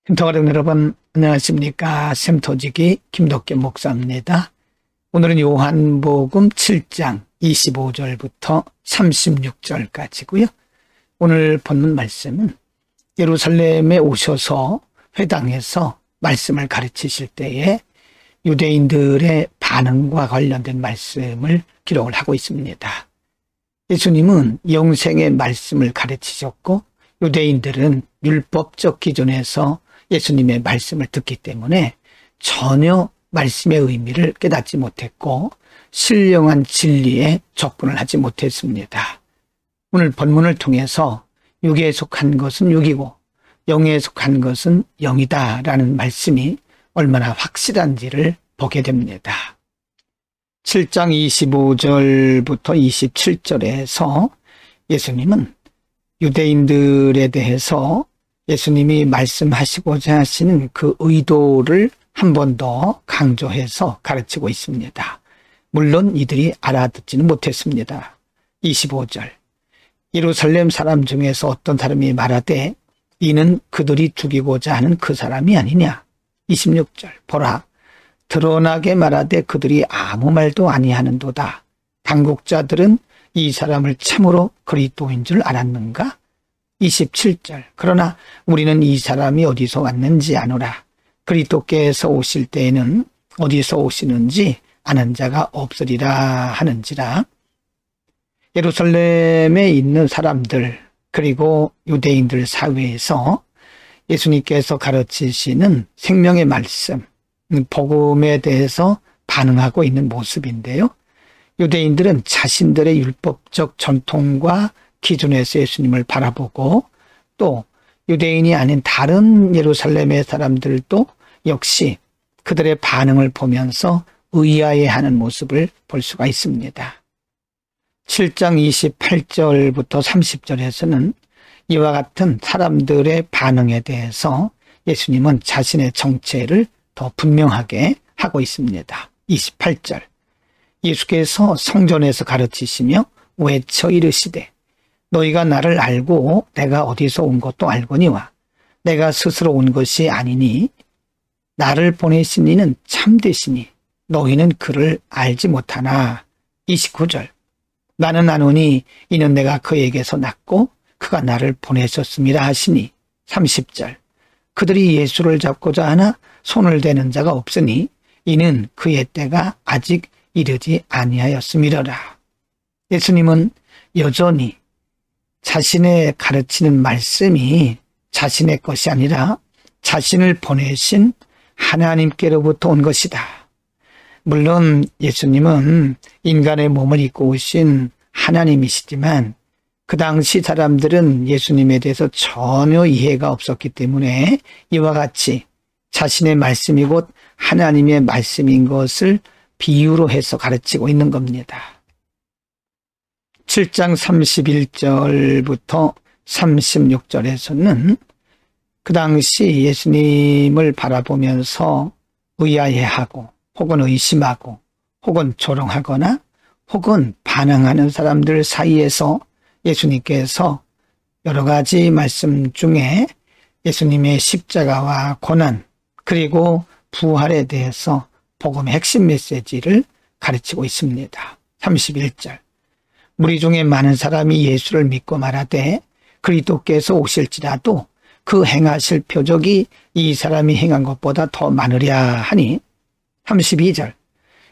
김토가족 여러분 안녕하십니까. 샘터지기 김덕계 목사입니다. 오늘은 요한복음 7장 25절부터 36절까지고요. 오늘 본문 말씀은 예루살렘에 오셔서 회당에서 말씀을 가르치실 때에 유대인들의 반응과 관련된 말씀을 기록을 하고 있습니다. 예수님은 영생의 말씀을 가르치셨고 유대인들은 율법적 기준에서 예수님의 말씀을 듣기 때문에 전혀 말씀의 의미를 깨닫지 못했고 신령한 진리에 접근을 하지 못했습니다. 오늘 본문을 통해서 육에 속한 것은 육이고 영에 속한 것은 영이다라는 말씀이 얼마나 확실한지를 보게 됩니다. 7장 25절부터 27절에서 예수님은 유대인들에 대해서 예수님이 말씀하시고자 하시는 그 의도를 한 번 더 강조해서 가르치고 있습니다. 물론 이들이 알아듣지는 못했습니다. 25절 예루살렘 사람 중에서 어떤 사람이 말하되 이는 그들이 죽이고자 하는 그 사람이 아니냐. 26절 보라 드러나게 말하되 그들이 아무 말도 아니하는도다. 당국자들은 이 사람을 참으로 그리스도인 줄 알았는가? 27절 그러나 우리는 이 사람이 어디서 왔는지 아노라. 그리스도께서 오실 때에는 어디서 오시는지 아는 자가 없으리라 하는지라. 예루살렘에 있는 사람들 그리고 유대인들 사회에서 예수님께서 가르치시는 생명의 말씀, 복음에 대해서 반응하고 있는 모습인데요. 유대인들은 자신들의 율법적 전통과 기준에서 예수님을 바라보고 또 유대인이 아닌 다른 예루살렘의 사람들도 역시 그들의 반응을 보면서 의아해하는 모습을 볼 수가 있습니다. 7장 28절부터 30절에서는 이와 같은 사람들의 반응에 대해서 예수님은 자신의 정체를 더 분명하게 하고 있습니다. 28절 예수께서 성전에서 가르치시며 외쳐 이르시되 너희가 나를 알고 내가 어디서 온 것도 알거니와 내가 스스로 온 것이 아니니 나를 보내신 이는 참되시니 너희는 그를 알지 못하나. 29절 나는 아노니 이는 내가 그에게서 났고 그가 나를 보내셨음이라 하시니. 30절 그들이 예수를 잡고자 하나 손을 대는 자가 없으니 이는 그의 때가 아직 이르지 아니하였음이러라. 예수님은 여전히 자신의 가르치는 말씀이 자신의 것이 아니라 자신을 보내신 하나님께로부터 온 것이다. 물론 예수님은 인간의 몸을 입고 오신 하나님이시지만 그 당시 사람들은 예수님에 대해서 전혀 이해가 없었기 때문에 이와 같이 자신의 말씀이 곧 하나님의 말씀인 것을 비유로 해서 가르치고 있는 겁니다. 7장 31절부터 36절에서는 그 당시 예수님을 바라보면서 의아해하고 혹은 의심하고 혹은 조롱하거나 혹은 반항하는 사람들 사이에서 예수님께서 여러 가지 말씀 중에 예수님의 십자가와 고난 그리고 부활에 대해서 복음의 핵심 메시지를 가르치고 있습니다. 31절 무리 중에 많은 사람이 예수를 믿고 말하되 그리스도께서 오실지라도 그 행하실 표적이 이 사람이 행한 것보다 더 많으랴 하니. 32절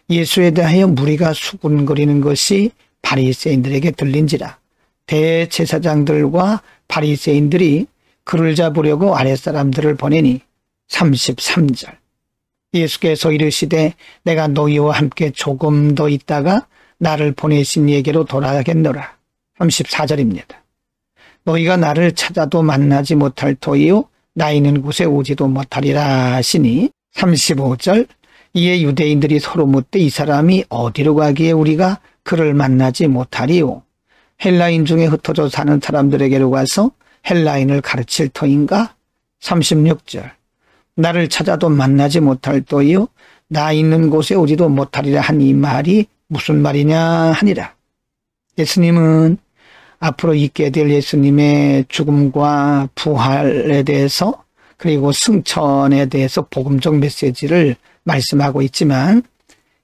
예수에 대하여 무리가 수군거리는 것이 바리새인들에게 들린지라. 대제사장들과 바리새인들이 그를 잡으려고 아랫사람들을 보내니. 33절 예수께서 이르시되 내가 너희와 함께 조금 더 있다가 나를 보내신 이에게로 돌아가겠노라. 34절입니다. 너희가 나를 찾아도 만나지 못할 터이요 나 있는 곳에 오지도 못하리라 하시니. 35절 이에 유대인들이 서로 묻되 이 사람이 어디로 가기에 우리가 그를 만나지 못하리요. 헬라인 중에 흩어져 사는 사람들에게로 가서 헬라인을 가르칠 터인가. 36절 나를 찾아도 만나지 못할 터이요 나 있는 곳에 오지도 못하리라 한 이 말이 무슨 말이냐 하니라. 예수님은 앞으로 있게 될 예수님의 죽음과 부활에 대해서 그리고 승천에 대해서 복음적 메시지를 말씀하고 있지만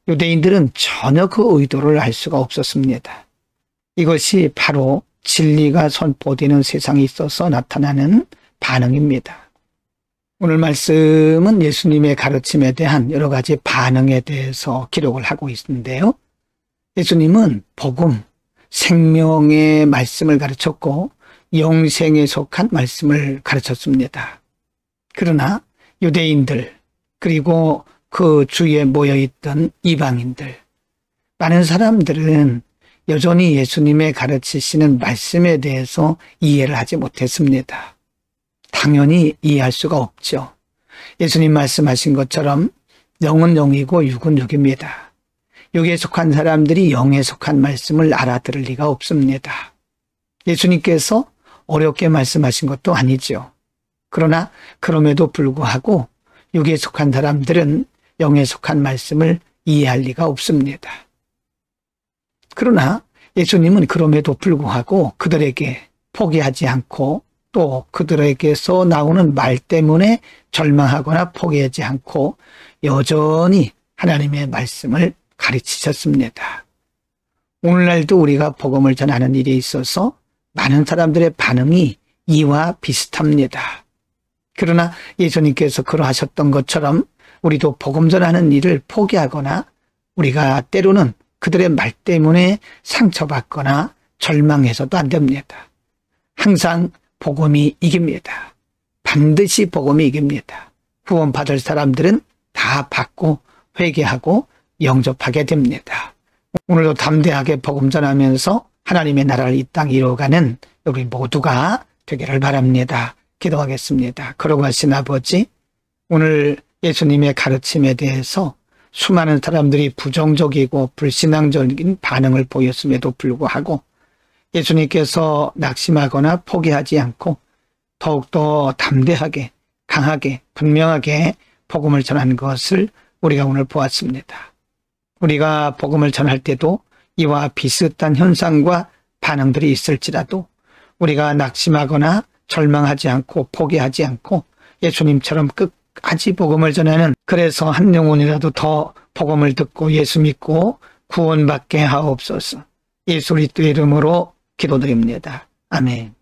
유대인들은 전혀 그 의도를 알 수가 없었습니다. 이것이 바로 진리가 선포되는 세상에 있어서 나타나는 반응입니다. 오늘 말씀은 예수님의 가르침에 대한 여러 가지 반응에 대해서 기록을 하고 있는데요. 예수님은 복음, 생명의 말씀을 가르쳤고 영생에 속한 말씀을 가르쳤습니다. 그러나 유대인들 그리고 그 주위에 모여있던 이방인들, 많은 사람들은 여전히 예수님의 가르치시는 말씀에 대해서 이해를 하지 못했습니다. 당연히 이해할 수가 없죠. 예수님 말씀하신 것처럼 영은 영이고 육은 육입니다. 육에 속한 사람들이 영에 속한 말씀을 알아들을 리가 없습니다. 예수님께서 어렵게 말씀하신 것도 아니죠. 그러나 그럼에도 불구하고 육에 속한 사람들은 영에 속한 말씀을 이해할 리가 없습니다. 그러나 예수님은 그럼에도 불구하고 그들에게 포기하지 않고 또 그들에게서 나오는 말 때문에 절망하거나 포기하지 않고 여전히 하나님의 말씀을 가르치셨습니다. 오늘날도 우리가 복음을 전하는 일에 있어서 많은 사람들의 반응이 이와 비슷합니다. 그러나 예수님께서 그러하셨던 것처럼 우리도 복음 전하는 일을 포기하거나 우리가 때로는 그들의 말 때문에 상처받거나 절망해서도 안 됩니다. 항상 복음이 이깁니다. 반드시 복음이 이깁니다. 구원받을 사람들은 다 받고 회개하고 영접하게 됩니다. 오늘도 담대하게 복음 전하면서 하나님의 나라를 이 땅에 이루어가는 우리 모두가 되기를 바랍니다. 기도하겠습니다. 거룩하신 아버지, 오늘 예수님의 가르침에 대해서 수많은 사람들이 부정적이고 불신앙적인 반응을 보였음에도 불구하고 예수님께서 낙심하거나 포기하지 않고 더욱더 담대하게, 강하게, 분명하게 복음을 전하는 것을 우리가 오늘 보았습니다. 우리가 복음을 전할 때도 이와 비슷한 현상과 반응들이 있을지라도 우리가 낙심하거나 절망하지 않고 포기하지 않고 예수님처럼 끝까지 복음을 전하는, 그래서 한 영혼이라도 더 복음을 듣고 예수 믿고 구원받게 하옵소서. 예수 그리스도의 이름으로 기도드립니다. 아멘.